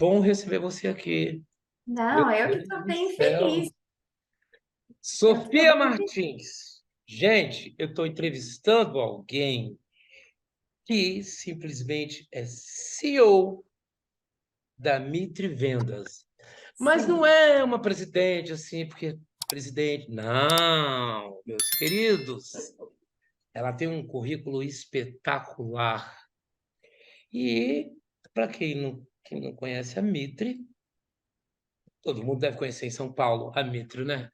bom receber você aqui. Meu Não, eu que Deus estou do bem céu. feliz. Eu que estou Sofia bem feliz. Martins. Gente, eu estou entrevistando alguém que simplesmente é CEO da Mitre Vendas. Mas não Sim. é uma presidente assim, porque presidente. Não, meus queridos. Ela tem um currículo espetacular. E, para quem não conhece a Mitre, todo mundo deve conhecer em São Paulo a Mitre, né?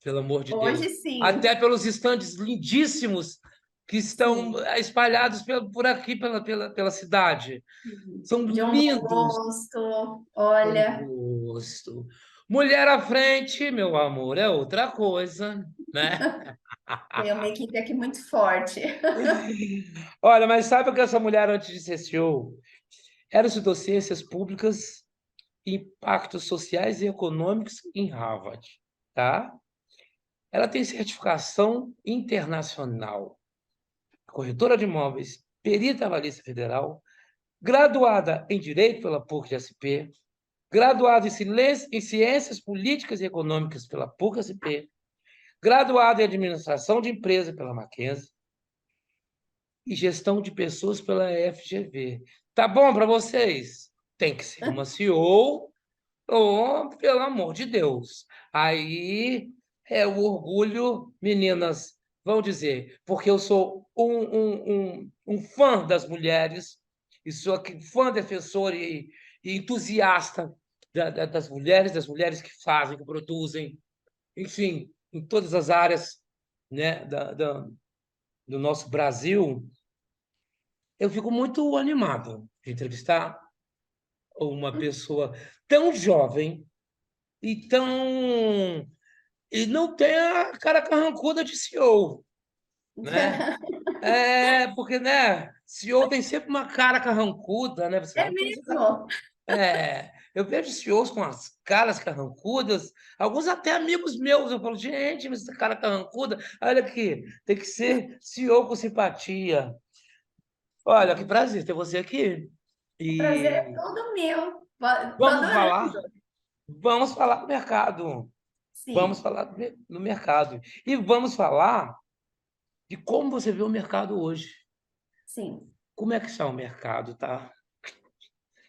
Pelo amor de Hoje Deus. sim. Até pelos estandes lindíssimos que estão Sim. espalhados por aqui, pela cidade. Sim. São De um bom lindos. gosto. Bom Olha, gosto. Mulher à frente, meu amor, é outra coisa, né? tem uma equipe aqui muito forte. Olha, mas sabe o que essa mulher, antes de ser CEO, ela estudou ciências públicas e impactos sociais e econômicos em Harvard, tá? Ela tem certificação internacional, corretora de imóveis, perita avalista federal, graduada em Direito pela PUC-SP, graduada em Ciências Políticas e Econômicas pela PUC-SP, graduada em Administração de Empresa pela Mackenzie e Gestão de Pessoas pela FGV. Tá bom para vocês? Tem que ser uma CEO. Oh, pelo amor de Deus. Aí é o orgulho, meninas, vão dizer, porque eu sou um fã das mulheres, e sou fã defensor e entusiasta das mulheres que fazem, que produzem, enfim, em todas as áreas, né, do nosso Brasil. Eu fico muito animado de entrevistar uma pessoa tão jovem e tão e não tem a cara carrancuda de CEO, né? Porque, né, CEO tem sempre uma cara carrancuda, né? Você É não tem essa cara. mesmo? Eu vejo CEOs com as caras carrancudas, alguns até amigos meus, eu falo, gente, mas essa cara carrancuda, olha aqui, tem que ser CEO com simpatia. Olha, que prazer ter você aqui. O prazer é E todo meu. Tô vamos adorando. falar, vamos falar do mercado. Vamos Sim, falar do mercado. E vamos falar de como você vê o mercado hoje. sim. Como é que está o mercado? Está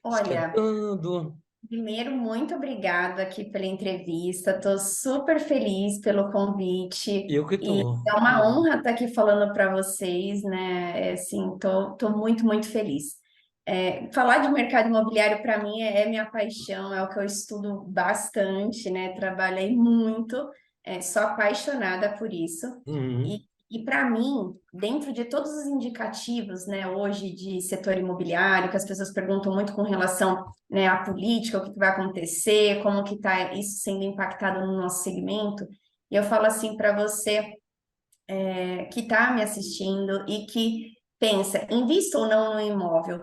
Olha, esquentando? primeiro, muito obrigada aqui pela entrevista. Estou super feliz pelo convite Eu que e estou. é uma honra estar aqui falando para vocês, né? Assim, tô muito, muito feliz. Falar de mercado imobiliário para mim é minha paixão, é o que eu estudo bastante, né? Trabalhei muito, sou apaixonada por isso. Uhum, E para mim, dentro de todos os indicativos, né, hoje de setor imobiliário, que as pessoas perguntam muito com relação, né, à política, o que que vai acontecer, como que está isso sendo impactado no nosso segmento, e eu falo assim para você que está me assistindo e que pensa, invista ou não no imóvel.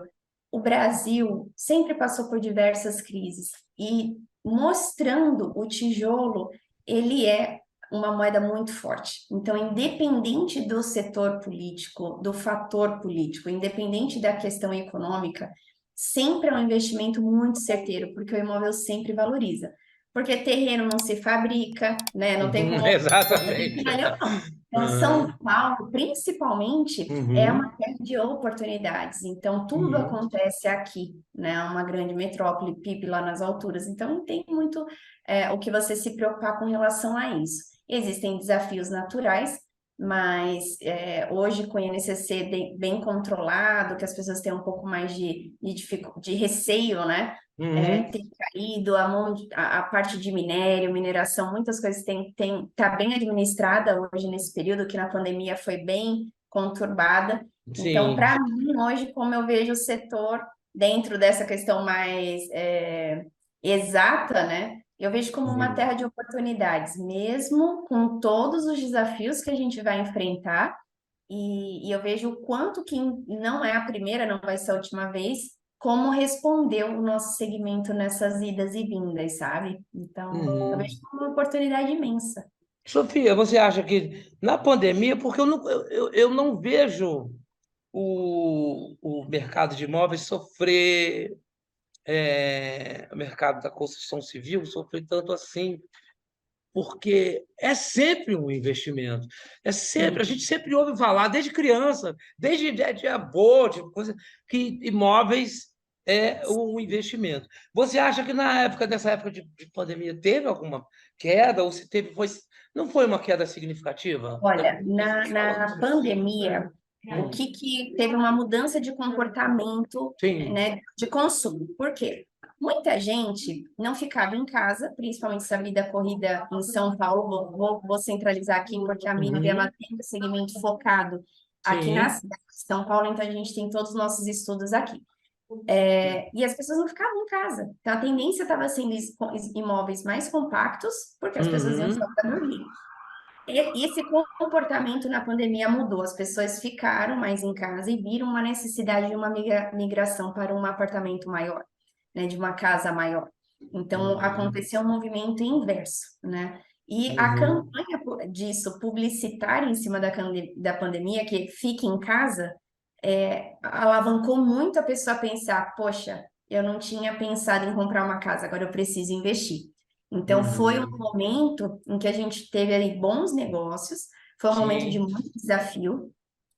O Brasil sempre passou por diversas crises e mostrando o tijolo, ele é uma moeda muito forte. Então, independente do setor político, do fator político, independente da questão econômica, sempre é um investimento muito certeiro, porque o imóvel sempre valoriza. Porque terreno não se fabrica, né? Não tem como exatamente. então, São Uhum, Paulo, principalmente, é uma uhum, terra de oportunidades. Então, tudo uhum, acontece aqui, né? Uma grande metrópole, PIB lá nas alturas. Então, não tem muito o que você se preocupar com relação a isso. Existem desafios naturais, mas hoje, com o INCC bem controlado, que as pessoas têm um pouco mais de receio, né? uhum. Tem caído, a parte de minério, mineração, muitas coisas tá bem administrada hoje nesse período, que na pandemia foi bem conturbada. Então, Sim, para mim, hoje, como eu vejo o setor dentro dessa questão mais exata, né? Eu vejo como uma sim. terra de oportunidades, mesmo com todos os desafios que a gente vai enfrentar. E eu vejo o quanto que não é a primeira, não vai ser a última vez, como respondeu o nosso segmento nessas idas e vindas, sabe? Então, eu vejo Uhum. como uma oportunidade imensa. Sofia, você acha que na pandemia, porque eu não vejo o mercado de imóveis sofrer o mercado da construção civil sofrer tanto assim, porque é sempre um investimento. É sempre, a gente Sim. sempre ouve falar, desde criança, desde de avô, de coisa, que imóveis é um investimento. Você acha que nessa época de pandemia, teve alguma queda, ou se teve, não foi uma queda significativa? Olha, Fala na disso. pandemia, o Hum, que teve uma mudança de comportamento, sim, né, de consumo. Por quê? Muita gente não ficava em casa, principalmente essa vida corrida em São Paulo. Vou centralizar aqui, porque a Miri, ela uhum, tem um segmento focado aqui na sim, cidade de São Paulo, então a gente tem todos os nossos estudos aqui. E as pessoas não ficavam em casa. Então a tendência estava sendo imóveis mais compactos, porque as pessoas iam só uhum, para dormir. Esse comportamento na pandemia mudou. As pessoas ficaram mais em casa e viram uma necessidade de uma migração para um apartamento maior, né, de uma casa maior. Então, uhum, aconteceu um movimento inverso, né? E a uhum, campanha disso, publicitária em cima da pandemia, que fique em casa, alavancou muito a pessoa a pensar: poxa, eu não tinha pensado em comprar uma casa, agora eu preciso investir. Então, foi um uhum, momento em que a gente teve ali bons negócios, foi um momento de sim, muito desafio,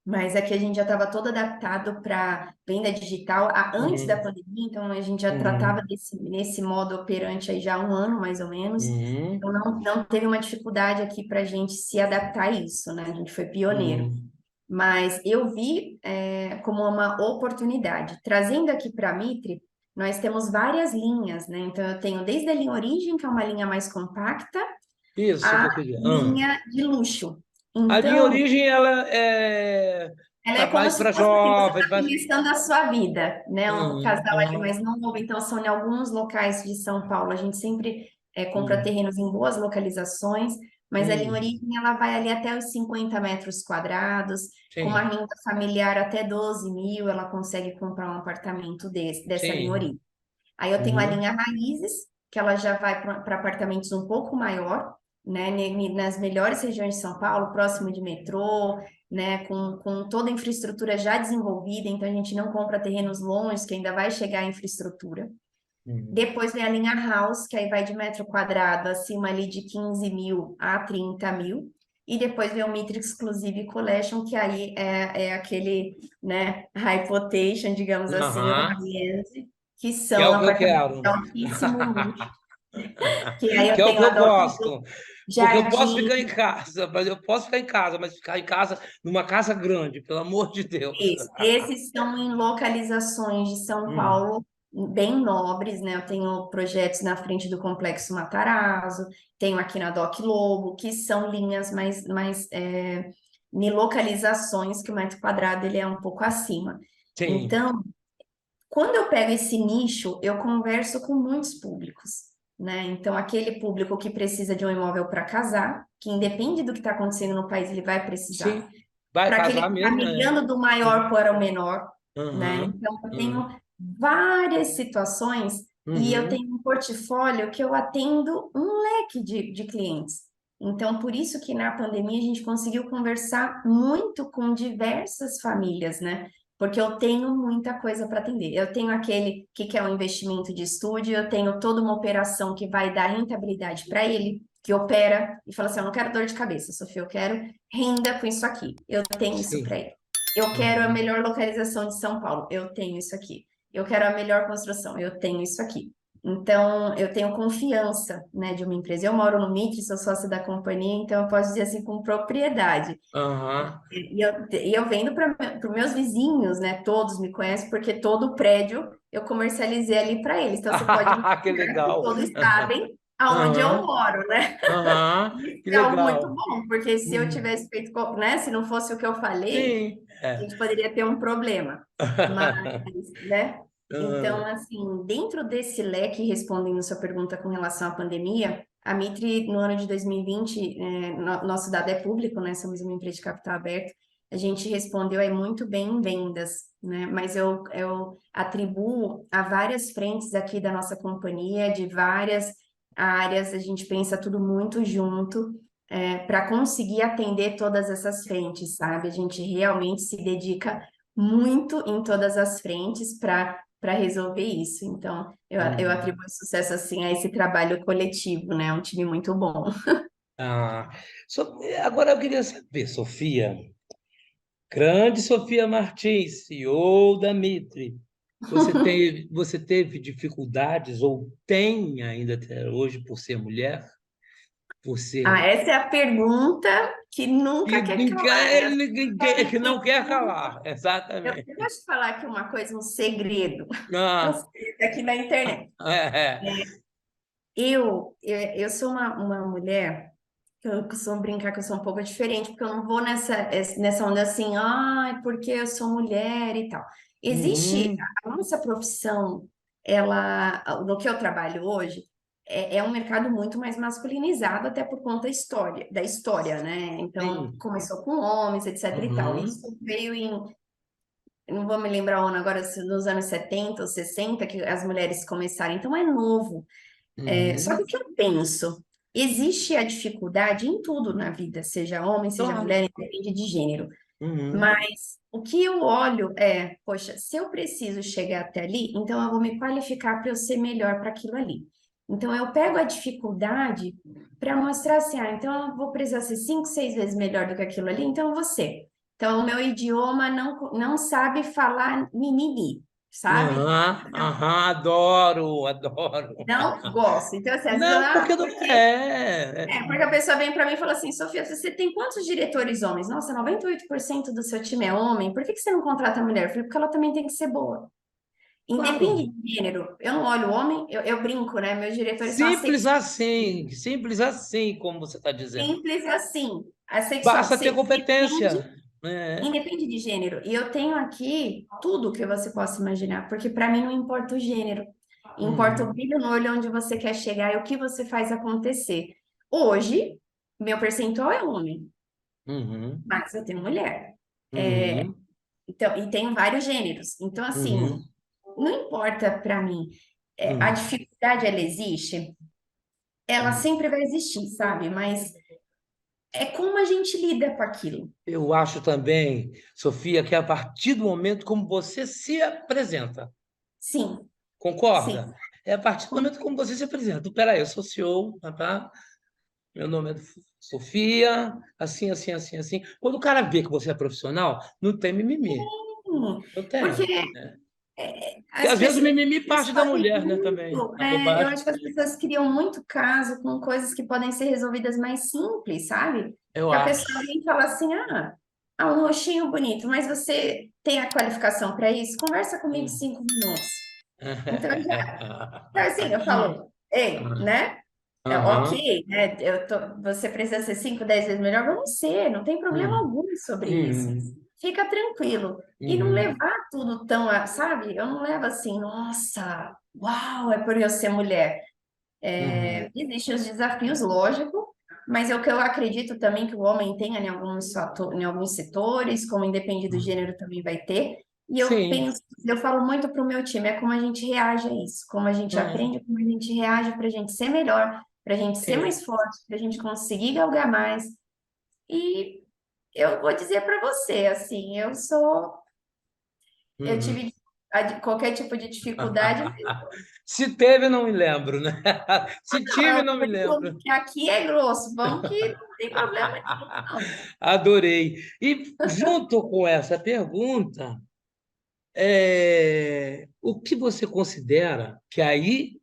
mas aqui a gente já estava todo adaptado para venda digital antes da uhum, pandemia, então a gente já tratava uhum, nesse modo operante aí já há um ano, mais ou menos. uhum, Então, não teve uma dificuldade aqui para a gente se adaptar a isso, né? A gente foi pioneiro. uhum. Mas eu vi como uma oportunidade. Trazendo aqui para a Mitre, nós temos várias linhas, né? Então, eu tenho desde a linha Origem, que é uma linha mais compacta, Isso que a eu queria. linha de luxo. A minha Então, origem, ela é ela é tá como mais se para fosse assim, você jovens, está mas começando a sua vida, né? Um casal ali aham, mais novo, então são em alguns locais de São Paulo. A gente sempre compra hum, terrenos em boas localizações, mas ali em hum, origem ela vai ali até os 50 metros quadrados, com uma sim, renda familiar até 12 mil, ela consegue comprar um apartamento dessa linha sim, origem. Aí eu tenho a uhum, linha Raízes, que ela já vai para apartamentos um pouco maior, né, nas melhores regiões de São Paulo, próximo de metrô, né, com toda a infraestrutura já desenvolvida, então a gente não compra terrenos longe, que ainda vai chegar a infraestrutura. uhum. Depois vem a linha House, que aí vai de metro quadrado acima ali de 15 mil a 30 mil. E depois vem o Mitre Exclusive Collection, que aí é aquele, né, high quotation, digamos assim, o Aham, high-end, que que é são o que eu apartamentos de quero. altíssimo luxo, que aí Que eu é o tenho que lá eu do gosto. Porque eu posso jardim, ficar em casa, mas eu posso ficar em casa, mas ficar em casa, numa casa grande, pelo amor de Deus. isso. Esses são em localizações de São Hum, Paulo bem nobres, né? Eu tenho projetos na frente do Complexo Matarazzo, tenho aqui na Doc Lobo, que são linhas em localizações que o metro quadrado ele é um pouco acima. sim, Então, quando eu pego esse nicho, eu converso com muitos públicos, né? Então, aquele público que precisa de um imóvel para casar, que independe do que está acontecendo no país, ele vai precisar, sim. Vai para aquele casar que está mesmo, é. migrando do maior para o menor, né? Aham, Então, eu tenho aham, várias situações e eu uhum, tenho um portfólio que eu atendo um leque de clientes. Então, por isso que na pandemia a gente conseguiu conversar muito com diversas famílias, né? Porque eu tenho muita coisa para atender. Eu tenho aquele que quer um investimento de estúdio, eu tenho toda uma operação que vai dar rentabilidade para ele, que opera e fala assim: eu não quero dor de cabeça, Sofia, eu quero renda com isso aqui. Eu tenho isso sim. para ele. Eu quero a Uhum. melhor localização de São Paulo. Eu tenho isso aqui. Eu quero a melhor construção. Eu tenho isso aqui. Então, eu tenho confiança, né, de uma empresa. Eu moro no Mitre, sou sócia da companhia, então eu posso dizer assim com propriedade. Aham. E eu vendo para os meus vizinhos, né? Todos me conhecem, porque todo prédio eu comercializei ali para eles. Então, você pode Que imaginar que legal. todos sabem aonde eu Aham, moro, né? aham, Isso que é algo muito legal. bom, porque se eu Uhum. tivesse feito, né? Se não fosse o que eu falei, Sim, a é. gente poderia ter um problema. Mas, né? Então, Aham, assim, dentro desse leque, respondendo sua pergunta com relação à pandemia, a Mitre, no ano de 2020, nosso dado é público, né? Somos uma empresa de capital aberto, a gente respondeu aí muito bem em vendas, né? Mas eu atribuo a várias frentes aqui da nossa companhia, de várias áreas, a gente pensa tudo muito junto, para conseguir atender todas essas frentes, sabe? A gente realmente se dedica muito em todas as frentes para resolver isso. Então, eu Hum. atribuo sucesso assim a esse trabalho coletivo, né? É um time muito bom. Ah, agora eu queria saber, Sofia, grande Sofia Martins, CEO da Mitre, você teve dificuldades ou tem ainda até hoje por ser mulher? Por Ah, ser essa é a pergunta que nunca que quer não calar, né? As quer, pessoas que não querem quer tudo. calar, Eu exatamente. posso te falar aqui uma coisa, um segredo. Um Ah, segredo aqui na internet. é. Eu sou uma mulher que eu costumo brincar que eu sou um pouco diferente, porque eu não vou nessa onda assim, ai, porque eu sou mulher e tal. Existe Uhum, a nossa profissão, ela, no que eu trabalho hoje, é um mercado muito mais masculinizado, até por conta da história, né? Então, sim. começou com homens, etc e tal. Uhum, Isso veio eu não vou me lembrar o ano agora, se nos anos 70 ou 60, que as mulheres começaram, então é novo. Só que uhum. o que eu penso? Existe a dificuldade em tudo na vida, seja homem, seja Claro. mulher, independe de gênero. Uhum, Mas o que eu olho é, poxa, se eu preciso chegar até ali, então eu vou me qualificar para eu ser melhor para aquilo ali. Então eu pego a dificuldade para mostrar assim, então eu vou precisar ser 5, 6 vezes melhor do que aquilo ali, então eu vou ser. Então o meu idioma não sabe falar mimimi, sabe? aham, aham, adoro, adoro. Não gosto. Então, assim, às vezes, Não, porque não porque é. porque a pessoa vem para mim e fala assim, Sofia, você tem quantos diretores homens? Nossa, 98% do seu time é homem. Por que que você não contrata mulher? Eu falei, porque ela também tem que ser boa. Claro. Independe de gênero. Eu não olho o homem, eu brinco, né? Meus diretores são assexuais. Simples assim, como você está dizendo. Simples assim. Assexual. Basta ter Depende, competência. É. independe de gênero. E eu tenho aqui tudo que você possa imaginar, porque para mim não importa o gênero. Importa o Uhum, brilho no olho onde você quer chegar e o que você faz acontecer. Hoje, meu percentual é homem. uhum, Mas eu tenho mulher. É, uhum, então, e tenho vários gêneros. Então, assim, uhum, não importa para mim. A uhum, dificuldade, ela existe, ela uhum. sempre vai existir, sabe? Mas é como a gente lida com aquilo. Eu acho também, Sofia, que a partir do momento como você se apresenta, Sim, sim. concorda? É a partir do momento como você se apresenta. Peraí, eu sou CEO, tá? Meu nome é Sofia, assim, assim, assim, assim. Quando o cara vê que você é profissional, não tem mimimi. Não Porque tem. Né? Porque as às vezes o pessoas mimimi parte da fazem mulher, né, também. muito. A Eu bobagem. acho que as pessoas criam muito caso com coisas que podem ser resolvidas mais simples, sabe? Eu Que a pessoa acho. vem e fala assim: um rostinho bonito, mas você tem a qualificação para isso? Conversa comigo Hum. 5 minutos. Então, então, assim, eu falo, ei, né? É Aham. ok, né? Você precisa ser 5, 10 vezes melhor, vamos ser, não tem problema Hum. algum sobre isso. Uhum. Fica tranquilo. E não Uhum. levar tudo tão, sabe? Eu não levo assim, nossa, uau, é por eu ser mulher. Uhum. Existem os desafios, lógico, mas é o que eu acredito também que o homem tenha em alguns setores, como independe do Uhum. gênero também vai ter. E eu Sim. penso, eu falo muito para o meu time, é como a gente reage a isso, como a gente É. aprende, como a gente reage para a gente ser melhor, para a gente ser É. mais forte, para a gente conseguir galgar mais. E eu vou dizer para você, assim, eu Uhum. tive qualquer tipo de dificuldade. Se teve, não me lembro, né? Se tive, Não, não me lembro. que aqui é grosso, vamos que não tem problema nenhum, não. Adorei. E junto com essa pergunta, o que você considera que aí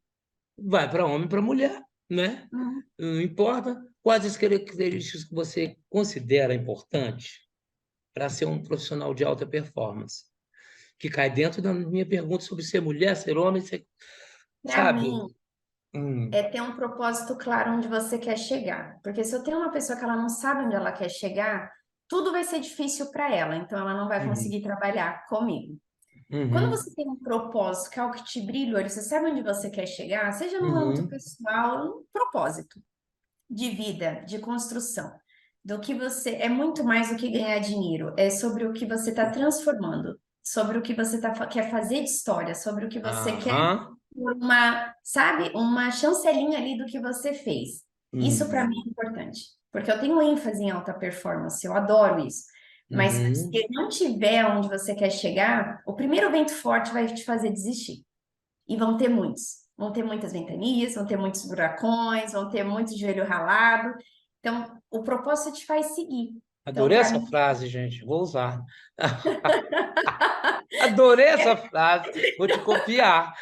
vai para homem e para mulher, né? Hum. Não importa quais as características que você considera importantes para ser um profissional de alta performance, que cai dentro da minha pergunta sobre ser mulher, ser homem, Para sabe? mim, Hum, é ter um propósito claro onde você quer chegar. Porque se eu tenho uma pessoa que ela não sabe onde ela quer chegar, tudo vai ser difícil para ela, então ela não vai uhum, conseguir trabalhar comigo. Quando uhum, você tem um propósito, que é algo que te brilha, o olho, você sabe onde você quer chegar, seja no âmbito uhum, pessoal, um propósito de vida, de construção, do que você é muito mais do que ganhar dinheiro, é sobre o que você está transformando, sobre o que você quer fazer de história, sobre o que você quer aham, sabe, uma chancelinha ali do que você fez. Isso para mim uhum, é importante, porque eu tenho ênfase em alta performance, eu adoro isso. Mas se Uhum. não tiver onde você quer chegar, o primeiro vento forte vai te fazer desistir. E vão ter muitos. Vão ter muitas ventanias, vão ter muitos buracões, vão ter muito joelho ralado. Então, o propósito te faz seguir. Então, Adorei para essa mim, frase, gente. Vou usar. Adorei essa frase. Vou te copiar.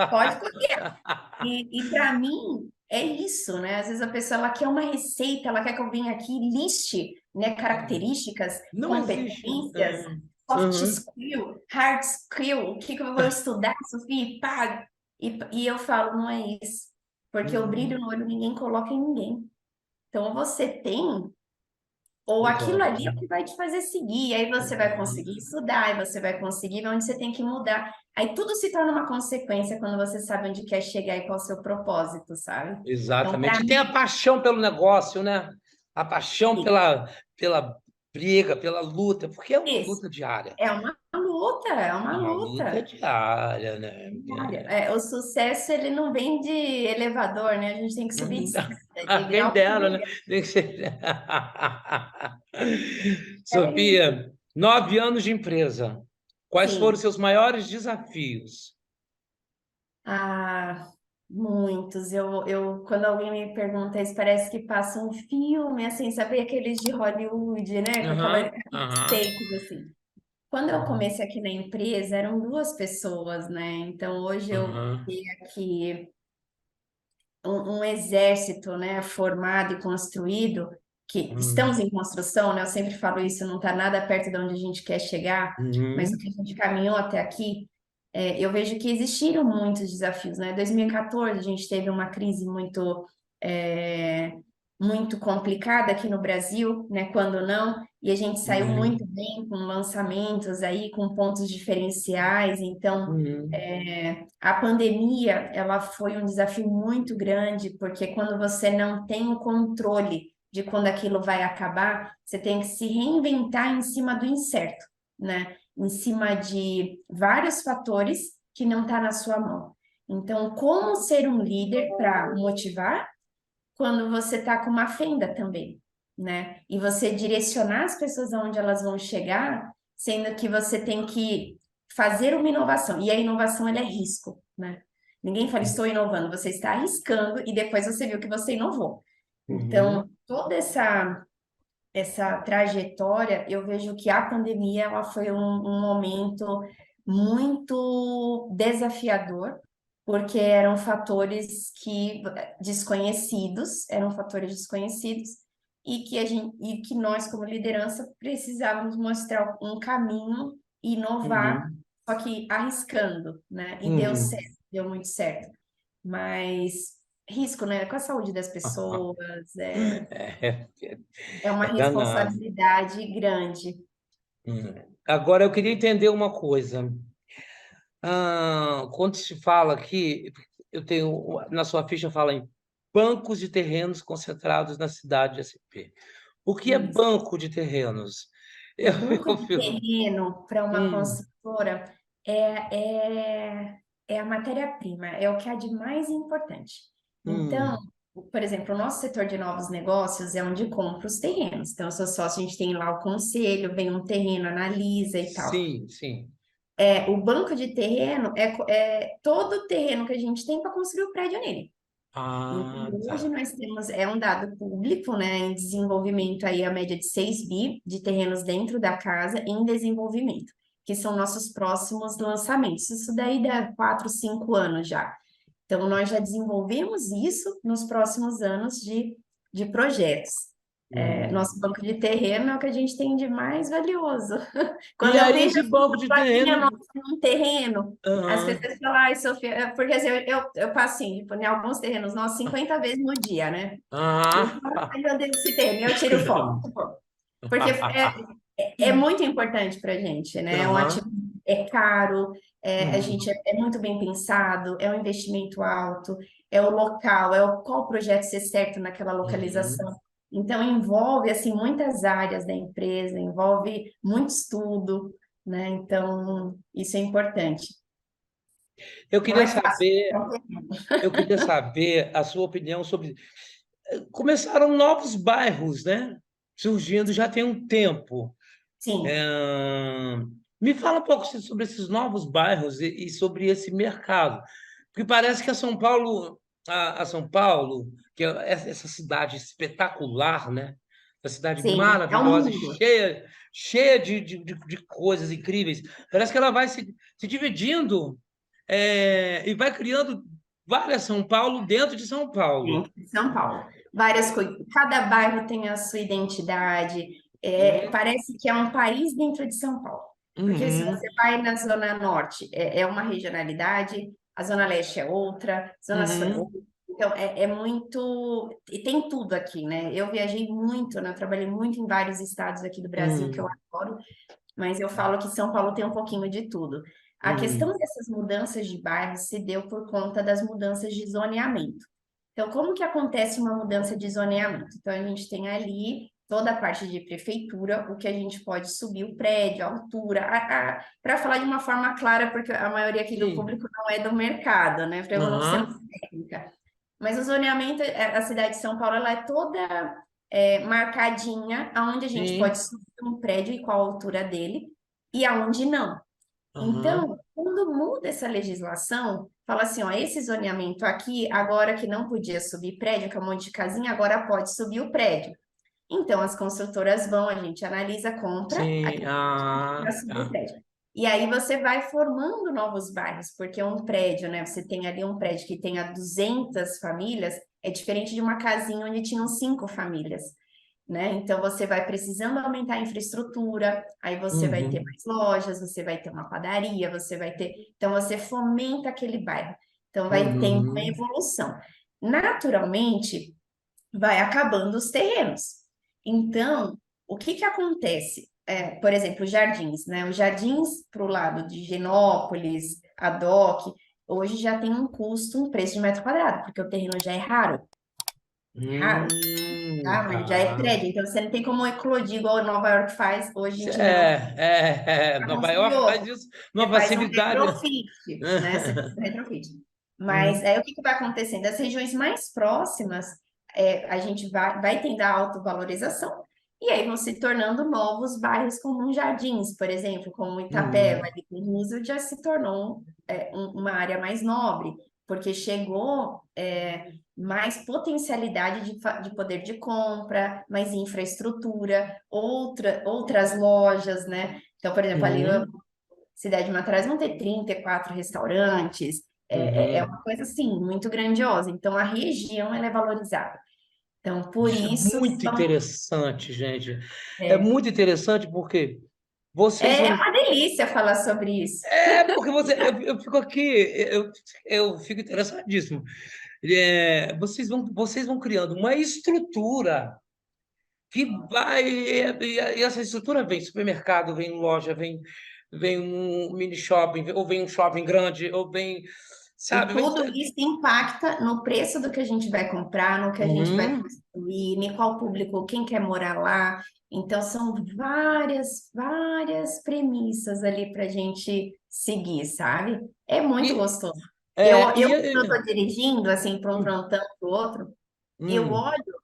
pode copiar. E para mim, é isso, né? Às vezes a pessoa ela quer uma receita, ela quer que eu venha aqui e liste, né, características, Não existe. competências, soft Uhum. skill, hard skill, o que que eu vou estudar, Sofia? Pá. E eu falo, não é isso. Porque o brilho Uhum. no olho ninguém coloca em ninguém. Então, você tem, ou aquilo Exato. ali é o que vai te fazer seguir, aí você vai Uhum. conseguir estudar, aí você vai conseguir ver onde você tem que mudar. Aí tudo se torna uma consequência quando você sabe onde quer chegar e qual é o seu propósito, sabe? Então, para Exatamente. E tem a mim, paixão pelo negócio, né? A paixão sim, pela briga, pela luta, porque é uma isso luta diária. é uma luta, é É uma uma luta luta. diária, né? O sucesso, ele não vem de elevador, né? A gente tem que subir de escada, de Quem degrau por dera, né? degrau. Tem que ser... É isso. Sofia, 9 anos de empresa. Quais foram os Sim. seus maiores desafios? Ah, muitos. Quando alguém me pergunta isso, parece que passa um filme, assim, sabe aqueles de Hollywood, né? Com Aham, aqueles aham, takes, assim. Quando eu aham, comecei aqui na empresa, eram duas pessoas, né? Então, hoje eu aham, tenho aqui um exército, né, formado e construído, que estamos aham, em construção, né? Eu sempre falo isso, não está nada perto de onde a gente quer chegar, mas o uhum, que a gente caminhou até aqui, eu vejo que existiram muitos desafios, né? 2014 a gente teve uma crise é, muito complicada aqui no Brasil, né? Quando não, e a gente saiu uhum, muito bem com lançamentos aí, com pontos diferenciais, então uhum, a pandemia, ela foi um desafio muito grande, porque quando você não tem o controle de quando aquilo vai acabar, você tem que se reinventar em cima do incerto, né? Em cima de vários fatores que não está na sua mão. Então, como ser um líder para motivar quando você está com uma fenda também, né? E você direcionar as pessoas aonde elas vão chegar, sendo que você tem que fazer uma inovação. E a inovação, ela é risco, né? Ninguém fala, estou inovando, você está arriscando e depois você viu que você inovou. uhum, Então, toda essa trajetória, eu vejo que a pandemia ela foi um momento muito desafiador, porque eram fatores desconhecidos, e que e que nós, como liderança, precisávamos mostrar um caminho e inovar, uhum, só que arriscando, né? E deu uhum. certo, deu muito certo. Mas risco, né? Com a saúde das pessoas, É, é uma é danado. responsabilidade grande. Hum. Agora, eu queria entender uma coisa. Quando se fala aqui, eu tenho, na sua ficha fala em bancos de terrenos concentrados na cidade de SP. O que é Isso. banco de terrenos? O Eu, banco eu de fico. terreno para uma Hum, construtora é a matéria-prima, é o que há de mais importante. Então, hum, por exemplo, o nosso setor de novos negócios é onde compra os terrenos. Então, eu sou sócio, a gente tem lá o conselho, vem um terreno, analisa e tal. sim, sim. O banco de terreno é todo o terreno que a gente tem para construir o prédio nele. Então, Ah, hoje tá. nós temos, é um dado público, né, em desenvolvimento aí a média de 6 bi de terrenos dentro da casa em desenvolvimento, que são nossos próximos lançamentos. Isso daí dá 4, 5 anos já. Então, nós já desenvolvemos isso nos próximos anos de projetos. Nosso Hum. banco de terreno é o que a gente tem de mais valioso. Quando E eu aí, vejo esse assim, banco uma de plaquinha terreno. nossa num terreno, as Ah, pessoas falam, ai, Sofia, porque assim, eu passo assim, tipo, em alguns terrenos nossos 50 vezes no dia, né? E eu ah, falo, ai, meu Deus, esse terreno, eu tiro foto. Porque é muito importante para a gente, né? É um ativo aham, é caro, a gente uhum, é muito bem pensado, é um investimento alto, é o local, qual projeto ser certo naquela uhum. localização. Então, envolve, assim, muitas áreas da empresa, envolve muito estudo, né? Então, isso é importante. Eu Não queria é fácil. saber, eu queria saber a sua opinião sobre. Começaram novos bairros, né? Surgindo já tem um tempo. Sim, Me fala um pouco sobre esses novos bairros e sobre esse mercado, porque parece que a São Paulo, que é essa cidade espetacular, né? Essa cidade sim, é o maravilhosa, e mundo. cheia de coisas incríveis. Parece que ela vai se dividindo, e vai criando várias São Paulo dentro de São Paulo. Dentro de São Paulo. Várias coisas. Cada bairro tem a sua identidade. Uhum, Parece que é um país dentro de São Paulo. Porque se uhum, você vai na Zona Norte, é uma regionalidade, a Zona Leste é outra, Zona Sul é uhum, outra. Então, é muito. E tem tudo aqui, né? Eu viajei muito, né? Eu trabalhei muito em vários estados aqui do Brasil, que eu uhum, adoro, mas eu falo que São Paulo tem um pouquinho de tudo. A uhum. questão dessas mudanças de bairros se deu por conta das mudanças de zoneamento. Então, como que acontece uma mudança de zoneamento? Então, a gente tem ali toda a parte de prefeitura, o que a gente pode subir o prédio, a altura, para falar de uma forma clara, porque a maioria aqui do Sim. público não é do mercado, né? Para eu não ser muito Aham. técnica. Mas o zoneamento, a cidade de São Paulo, ela é toda marcadinha, aonde a gente pode Sim. subir um prédio e qual a altura dele, e aonde não. Aham. Então, quando muda essa legislação, fala assim, ó, esse zoneamento aqui, agora que não podia subir prédio, que é um monte de casinha, agora pode subir o prédio. Então, as construtoras vão, a gente analisa, compra Sim. aquele para Ah, subir o tá. prédio. E aí você vai formando novos bairros, porque um prédio, né? Você tem ali um prédio que tenha 200 famílias, é diferente de uma casinha onde tinham 5 famílias, né? Então você vai precisando aumentar a infraestrutura, aí você vai ter Uhum. mais lojas, você vai ter uma padaria, você vai ter. Então você fomenta aquele bairro. Então vai ter uma Uhum. evolução. Naturalmente, vai acabando os terrenos. Então, o que que acontece? Por exemplo, os jardins, né? Os jardins para o lado de Genópolis, Adoc, hoje já tem um custo, um preço de metro quadrado, porque o terreno já é raro, raro, tá? Mas já é Tá. prédio, então você não tem como eclodir igual Nova York faz. Hoje a gente não para Nova construir York faz outro. isso Você numa faz um facilidade. retrofit, né? Você faz um retrofit. Mas Uhum. aí o que que vai acontecendo? As regiões mais próximas, a gente vai tendo a autovalorização, e aí vão se tornando novos bairros como jardins, por exemplo, como Itapeva, Uhum. ali com Roosevelt, já se tornou uma área mais nobre, porque chegou mais potencialidade de poder de compra, mais infraestrutura, outras lojas, né? Então, por exemplo, ali na Uhum. cidade de Matarazzo vão ter 34 restaurantes, é Uhum. uma coisa assim, muito grandiosa. Então, a região ela é valorizada. Então, por Isso é isso muito são, interessante, gente. É é, muito interessante porque vocês é vão. uma delícia falar sobre isso. Porque eu fico aqui, eu fico interessadíssimo. Vocês vão criando uma estrutura que vai, e essa estrutura vem supermercado, vem loja, vem um mini shopping, ou vem um shopping grande, ou vem, E sabe? tudo isso impacta no preço do que a gente vai comprar, no que a gente vai Uhum. construir, em qual público, quem quer morar lá. Então, são várias premissas ali para a gente seguir, sabe? É muito E, gostoso. é, Eu e, quando estou dirigindo, assim, para um hum, plantão para o outro, eu hum, olho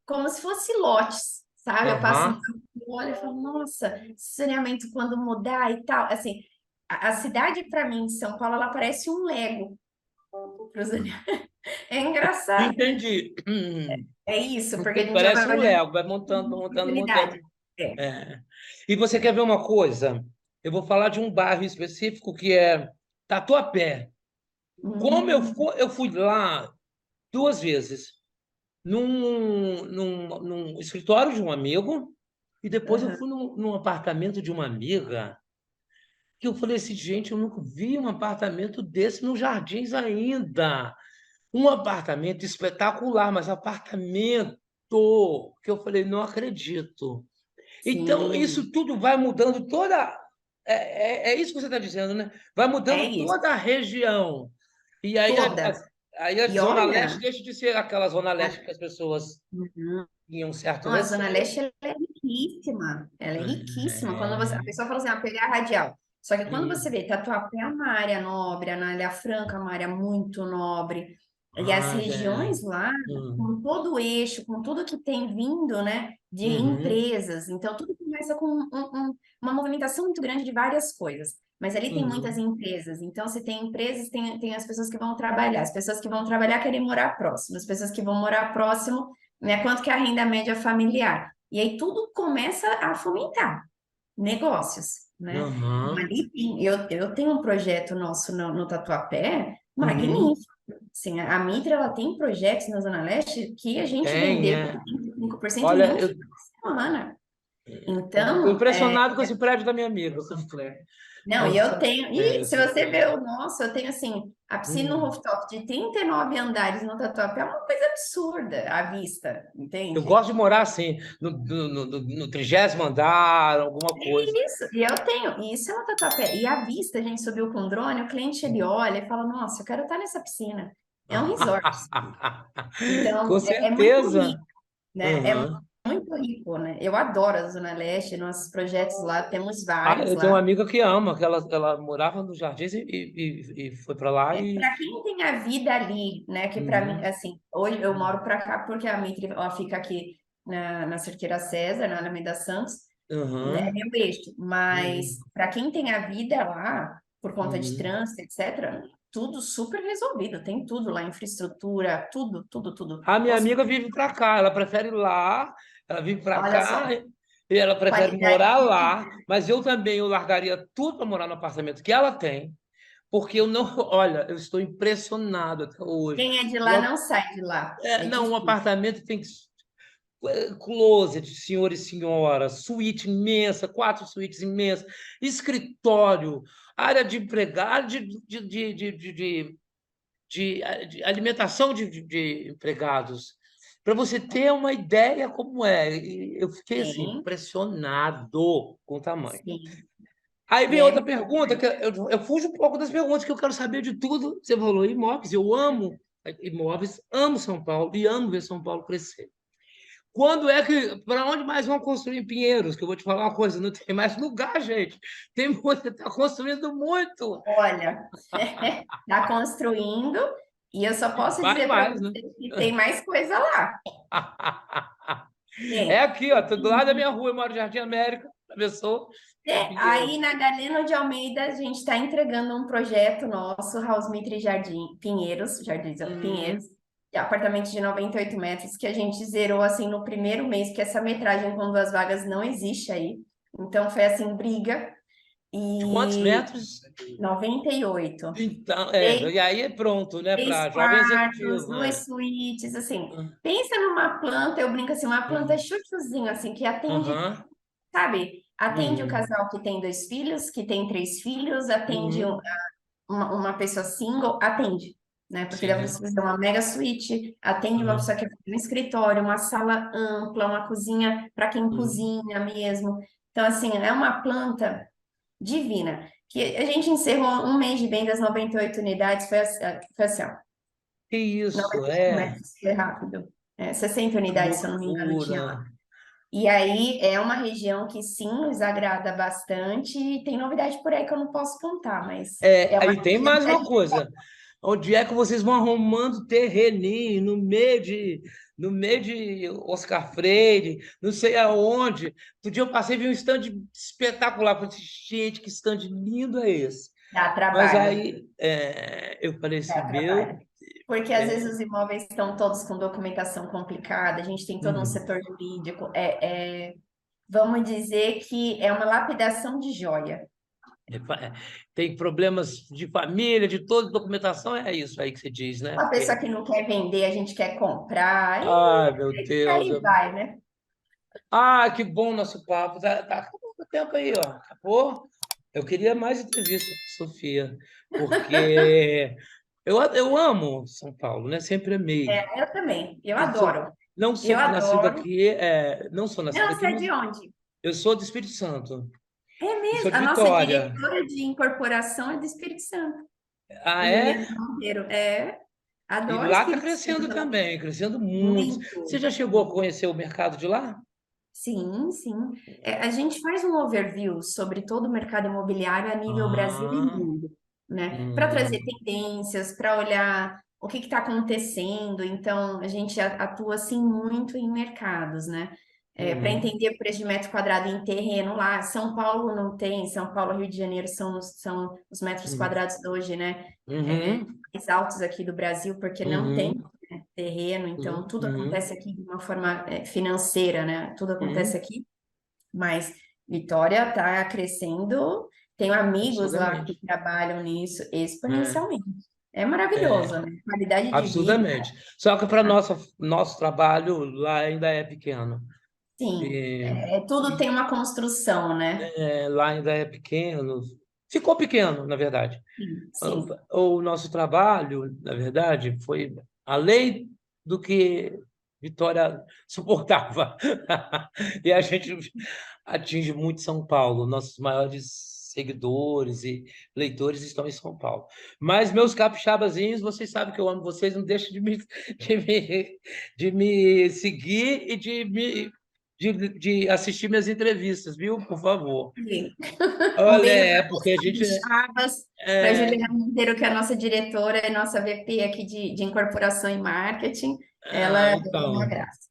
como se fosse lotes, sabe? Eu passo no aham. campo, eu olho e falo, nossa, esse saneamento quando mudar e tal. Assim, a cidade, para mim, de São Paulo, ela parece um Lego. Pros É engraçado. Entendi. É isso, porque a gente já vai Parece um olhando Lego, vai montando, com montando, oportunidade. montando. É. É. E você quer ver uma coisa? Eu vou falar de um bairro específico que é Tatuapé. Hum, Eu fui lá 2 vezes, num escritório de um amigo, e depois eu aham, fui num apartamento de uma amiga, que eu falei assim, gente, eu nunca vi um apartamento desse nos Jardins ainda. Um apartamento espetacular, mas apartamento que eu falei, não acredito. Então, sim, isso tudo vai mudando toda. É isso que você está dizendo, né? Vai é mudando isso. toda a região. E aí Todas. aí a E Zona Leste olha, deixa de ser aquela Zona Leste a, que as pessoas uhum. tinham certo Não, a Zona receio. Leste ela é riquíssima. Ela é riquíssima. A É. pessoa fala assim, ah, pegar a radial. Só que quando você Hum, vê Tatuapé é uma área nobre, a Anália Franca é uma área muito nobre. E as Ah, regiões lá, hum, com todo o eixo, com tudo que tem vindo, né, de uhum, empresas, então tudo começa com uma movimentação muito grande de várias coisas. Mas ali tem muitas uhum. empresas, então se tem empresas, tem as pessoas que vão trabalhar. As pessoas que vão trabalhar querem morar próximo, as pessoas que vão morar próximo, né, quanto que é a renda média familiar. E aí tudo começa a fomentar negócios, né? Então, Aham, ali eu tenho um projeto nosso no Tatuapé uhum. magnífico. Assim, a Mitra, ela tem projetos na Zona Leste que a gente Tem, vendeu é. 25% em Olha, um fim de semana. eu tô Então, impressionado com esse prédio da minha amiga. não, e eu Nossa, tenho. E se conheço. você ver o nosso, eu tenho assim, a piscina no Hum. rooftop de 39 andares no Tatuapé é uma coisa absurda à vista, Eu entende? gosto de morar assim, no 30º andar, alguma coisa. Isso, e eu tenho, e isso é um tatuapé. E a vista, a gente subiu com o drone, o cliente ele olha e fala, nossa, eu quero estar nessa piscina. É um resort. Com Então, é muito certeza. rico, né? É Uhum. muito rico, né? Eu adoro a Zona Leste, nossos projetos lá, temos Ah, vários eu tenho uma lá. amiga que ama, que ela morava nos Jardins e foi para lá e. Para quem tem a vida ali, né? Que para mim, Uhum. assim, hoje eu moro para cá porque a Mitri, ela fica aqui na Cerqueira César, na Alameda Santos, né? É Uhum. meu eixo. Mas Uhum. para quem tem a vida lá, por conta de Uhum. trânsito, etc., tudo super resolvido. Tem tudo lá, infraestrutura, tudo, tudo, tudo. A minha amiga vive para cá, ela prefere ir lá, ela vive para Olha cá só, e ela prefere qualidade morar de lá, vida. mas eu também eu largaria tudo para morar no apartamento que ela tem, porque eu não, olha, eu estou impressionado até hoje. Quem é de lá O, não sai de lá. É não, um difícil. apartamento tem que closet, senhor e senhora, suíte imensa, 4 suítes imensas, escritório, área de empregado, de alimentação de empregados, para você ter uma ideia como é. E eu fiquei assim, Sim, impressionado com o tamanho. sim. Aí E vem é outra pergunta, que eu fujo um pouco das perguntas, que eu quero saber de tudo. Você falou imóveis, eu amo imóveis, amo São Paulo e amo ver São Paulo crescer. Quando é que, para onde mais vão construir em Pinheiros? Que eu vou te falar uma coisa, não tem mais lugar, gente. Você está construindo muito. olha, está construindo, e eu só posso Vai dizer para mais, né? você que tem mais coisa lá. É Tem. aqui, ó, tô do lado da minha rua, eu moro no Jardim América, atravessou, é Aí Pinheiros. na Galeno de Almeida, a gente está entregando um projeto nosso, House Mitre Jardim Pinheiros, Jardins Pinheiros, Hum, de apartamento de 98 metros, que a gente zerou assim no primeiro mês, que essa metragem com 2 vagas não existe aí. Então foi assim, briga. de quantos E metros? 98. Então, Três, e aí é pronto, né, três para jovem quartos, executivo, duas né? suítes, assim. Pensa numa planta, eu brinco assim, uma planta Uhum. chuchuzinho, assim, que atende, Aham. sabe? Atende o Uhum. casal que tem 2 filhos, que tem 3 filhos, atende Uhum. uma pessoa single, atende, né? Porque dá para você Sim. fazer uma mega suíte, atende uma pessoa Uhum. que quer fazer um escritório, uma sala ampla, uma cozinha para quem Uhum. cozinha mesmo. Então, assim, é uma planta divina. Que a gente encerrou um mês de vendas, 98 unidades, foi assim, ó, Que isso, 98 metros, foi rápido. 60 que unidades, se eu não me engano, tinha lá. loucura. E aí é uma região que sim nos agrada bastante e tem novidade por aí que eu não posso contar, mas é uma Aí tem região mais que a uma gente coisa. Onde é que vocês vão arrumando terreninho no meio de Oscar Freire, não sei aonde. Outro dia eu passei e vi um stand espetacular. Falei assim, gente, que stand lindo é esse? dá Mas trabalho, aí eu falei assim, dá meu. trabalho. Porque às vezes os imóveis estão todos com documentação complicada, a gente tem todo um Hum, setor jurídico, vamos dizer que é uma lapidação de joia. tem problemas de família, de toda documentação, é isso aí que você diz, né? Uma pessoa Porque, que não quer vender, a gente quer comprar, ai, meu e Deus. aí vai, né? Que bom nosso papo. Tá acabando o tempo aí, ó. Acabou. Eu queria mais entrevista com a Sofia, porque eu amo São Paulo, né? Sempre amei. Eu também, eu E adoro. não Eu sou nascido adoro. aqui, não sou nascido Não, aqui, você é mas de onde? eu sou do Espírito Santo. É Eu sou mesmo. de A nossa Vitória. diretora de incorporação é do Espírito Santo, Ah, Juliana é? Monteiro. E Adoro o lá está Espírito Santo. crescendo também, crescendo muito. Você Muito. já chegou a conhecer o mercado de lá? Sim, sim. A gente faz um overview sobre todo o mercado imobiliário a nível Brasil e Ah, mundo, né? Para trazer hum, tendências, para olhar. o que está acontecendo. Então, a gente atua assim muito em mercados, né? Para Uhum, entender o preço de metro quadrado em terreno lá. São Paulo não tem, São Paulo, Rio de Janeiro são os metros uhum, quadrados hoje, né? uhum, Mais altos aqui do Brasil, porque não tem, uhum, né, terreno, então tudo uhum, acontece aqui de uma forma financeira, né? Tudo acontece uhum, aqui, mas Vitória está crescendo. Tenho amigos lá que absurdamente. trabalham nisso É, exponencialmente. É maravilhoso, é, né? Qualidade de vida, absurdamente. Só que para tá? nosso trabalho lá ainda é pequeno. Sim, E, tudo tem uma construção, né? lá ainda é pequeno. Ficou pequeno, na verdade. Sim, sim. O nosso trabalho, na verdade, foi além do que Vitória suportava. E a gente atinge muito São Paulo. Nossos maiores seguidores e leitores estão em São Paulo. Mas meus capixabazinhos, vocês sabem que eu amo vocês, não deixem de me seguir e de assistir minhas entrevistas, viu? Por favor. Sim. Um Olha, beijo é para porque a gente os Chavas, para é, Juliana Monteiro, que é a nossa diretora e nossa VP aqui de incorporação e marketing. Ela é uma então. graça.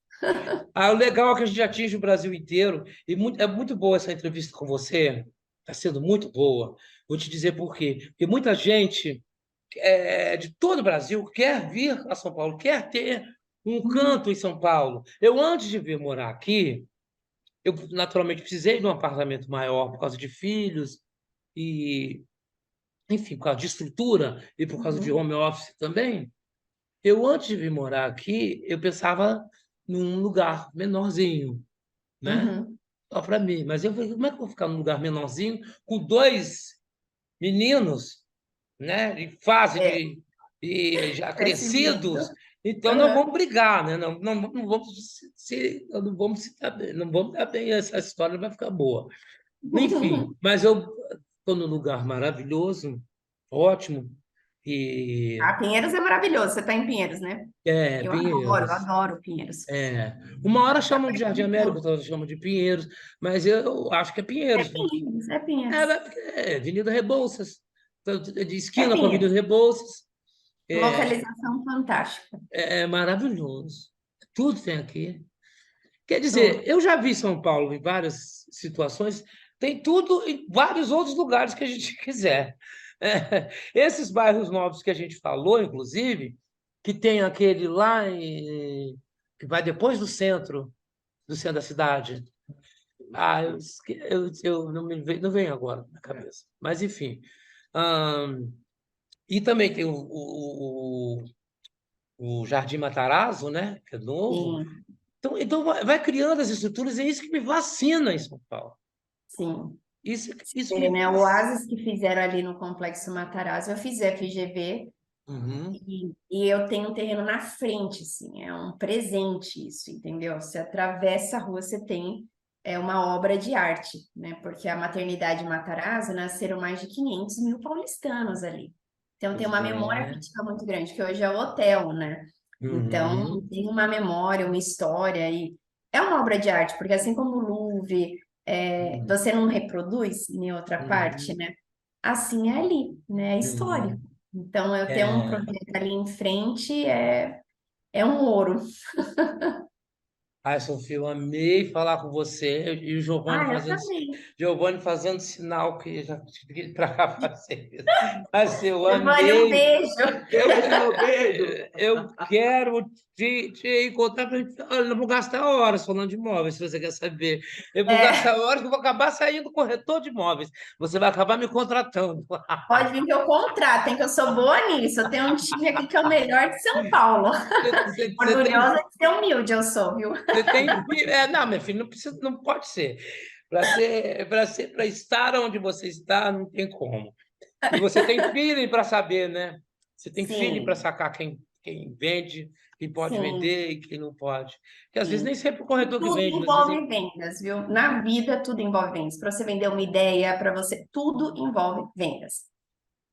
O legal é que a gente atinge o Brasil inteiro e é muito boa essa entrevista com você. Está sendo muito boa. Vou te dizer por quê. Porque muita gente de todo o Brasil quer vir a São Paulo, quer ter um Uhum, canto em São Paulo. Eu, antes de vir morar aqui, eu naturalmente precisei de um apartamento maior por causa de filhos e, enfim, por causa de estrutura e por causa de uhum, home office também. Eu, antes de vir morar aqui, eu pensava num lugar menorzinho, né? uhum. Só para mim. Mas eu falei, como é que eu vou ficar num lugar menorzinho com dois meninos, né? Em fase É, de já crescimento. crescidos? Então não Uhum. vamos brigar, né? Não vamos se dar bem, não vamos dar bem, essa história não vai ficar boa. Enfim, mas eu estou num lugar maravilhoso, ótimo, e Pinheiros é maravilhoso. Você está em Pinheiros, né? Eu Pinheiros. adoro Pinheiros. Uma hora Tá chamam de perto Jardim de América, tudo. outra hora chamam de Pinheiros, mas eu acho que é É Pinheiros. Pinheiros, é Pinheiros. Avenida Rebouças, de É esquina com a Avenida Pinheiros. Rebouças. É, Localização fantástica. é maravilhoso. Tudo tem aqui. Quer dizer, Tudo. eu já vi São Paulo em várias situações, tem tudo em vários outros lugares que a gente quiser. Esses bairros novos que a gente falou, inclusive, que tem aquele lá que vai depois do centro da cidade. Eu não não venho agora na cabeça. Mas, enfim. Ahn, e também tem o Jardim Matarazzo, né? Que é novo. Sim, Então vai criando as estruturas, e é isso que me fascina em São Paulo. sim. Isso me É, né? O fascina. oásis que fizeram ali no Complexo Matarazzo, eu fiz FGV Uhum, e eu tenho um terreno na frente, assim, é um presente isso, entendeu? Você atravessa a rua, você tem uma obra de arte, né? Porque a maternidade Matarazzo nasceram mais de 500 mil paulistanos ali. Então tem pois uma memória é. afetiva muito grande, que hoje é o hotel, né? Então Uhum, tem uma memória, uma história e é uma obra de arte, porque assim como o Louvre, uhum, você não reproduz em outra parte, uhum, né? Assim é ali, né? É histórico. uhum. Então, eu ter um É, projeto ali em frente é um ouro. ai, Sofia, eu amei falar com você e o Eu também. Giovanni fazendo sinal que já tive que ir para cá fazer isso. Mas eu Giovanni, um amei. beijo. Eu quero te encontrar para gente. Olha, não vou gastar horas falando de imóveis, se você quer saber. Eu vou É, gastar horas que eu vou acabar saindo do corretor de imóveis. Você vai acabar me contratando. pode vir que eu contrato, hein, que eu sou boa nisso. Eu tenho um time aqui que é o melhor de São Paulo. Você Orgulhosa tem, de ser humilde, eu sou, viu? você tem. Não, meu filho, não precisa, não pode ser. Para estar onde você está, não tem como. E você tem feeling para saber, né? Você tem feeling para Sim, sacar quem vende, quem pode sim, vender e quem não pode. Porque às vezes nem sim. sempre o corretor que Tudo vende, mas às vezes. envolve vendas, viu? Na vida, tudo envolve vendas. Para você vender uma ideia, para você, tudo envolve vendas.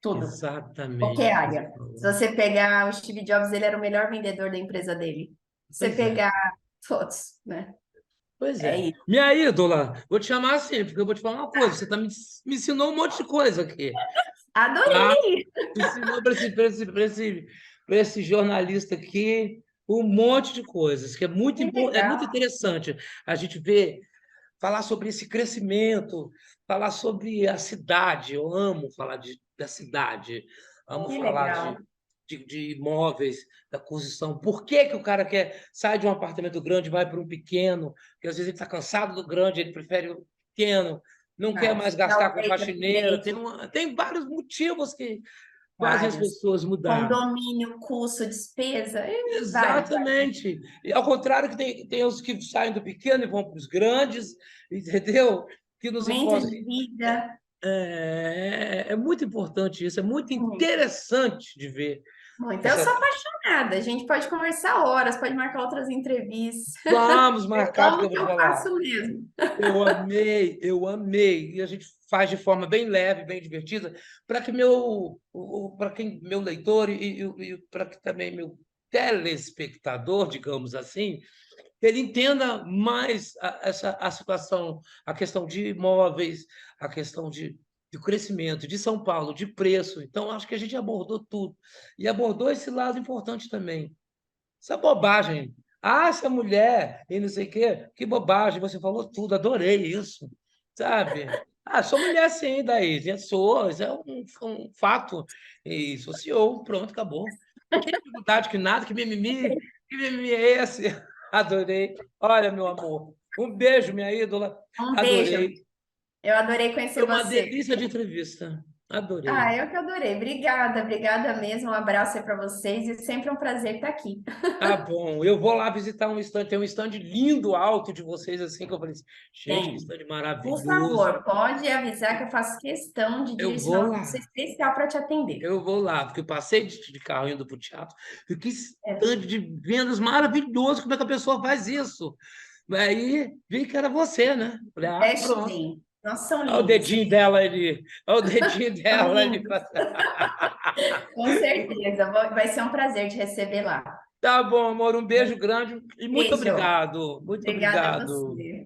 Tudo. Qualquer Exatamente o que você área. Se falou. você pegar o Steve Jobs, ele era o melhor vendedor da empresa dele. Se você Pois é. pegar todos, né? Pois É é. isso. Minha ídola, vou te chamar assim, porque eu vou te falar uma coisa. Você me ensinou um monte de coisa aqui, tá? Adorei! Me ensinou para esse para esse jornalista aqui um monte de coisas, que Que é muito legal, interessante a gente ver, falar sobre esse crescimento, falar sobre a cidade. Eu amo falar da cidade, amo que falar legal. de imóveis, da construção. Por que que o cara sai de um apartamento grande e vai para um pequeno? Porque às vezes ele está cansado do grande, ele prefere o pequeno, não quer mais Dá gastar o com jeito faxineira. dele, Tem vários motivos que fazem as vários. pessoas mudar. Condomínio, custo, despesa, vários. Exatamente. E ao contrário que tem os que saem do pequeno e vão para os grandes, entendeu? Que nos Momento importa. de vida. É muito importante isso, é muito Muito. interessante de ver Muito. Eu sou essa. apaixonada. A gente pode conversar horas, pode marcar outras entrevistas. Vamos Eu marcar, porque amo eu o que vou te eu falar. faço mesmo. Eu amei, eu amei. E a gente faz de forma bem leve, bem divertida, para que para quem meu leitor e para que também meu telespectador, digamos assim, ele entenda mais a situação, a questão de imóveis, a questão de crescimento de São Paulo, de preço. Então, acho que a gente abordou tudo. E abordou esse lado importante também. Essa bobagem. Ah, essa mulher e não sei o quê. Que bobagem, você falou tudo, adorei isso, sabe? Ah, sou mulher sim, daí, já sou, isso é um fato. E associou, pronto, acabou. Que dificuldade, que nada, que mimimi é esse? Adorei. Olha, meu amor, um beijo, minha ídola. Um beijo. Adorei. Eu adorei Foi conhecer uma você. delícia de entrevista. Ah, Adorei. eu que adorei. Obrigada, obrigada mesmo. Um abraço aí para vocês e sempre um prazer estar aqui. Tá bom, eu vou lá visitar um stand, tem um stand lindo alto de vocês, assim, que eu falei assim, gente, que Tem. stand Por maravilhoso. favor, pode avisar que eu faço questão de Eu vou direcionar uma pessoa lá, especial para te atender. eu vou lá, porque eu passei de carro indo para o teatro, e que É, stand de vendas maravilhoso, como é que a pessoa faz isso? Aí vi que era você, né? Falei, ah, teste pronto. bem. Nossa, são Olha o lindos. dedinho dela ali, olha o dedinho São dela ali. lindos. Com certeza. Vai ser um prazer te receber lá. Tá bom, amor, um beijo grande e muito Beijo. obrigado, muito Obrigada a obrigado. você.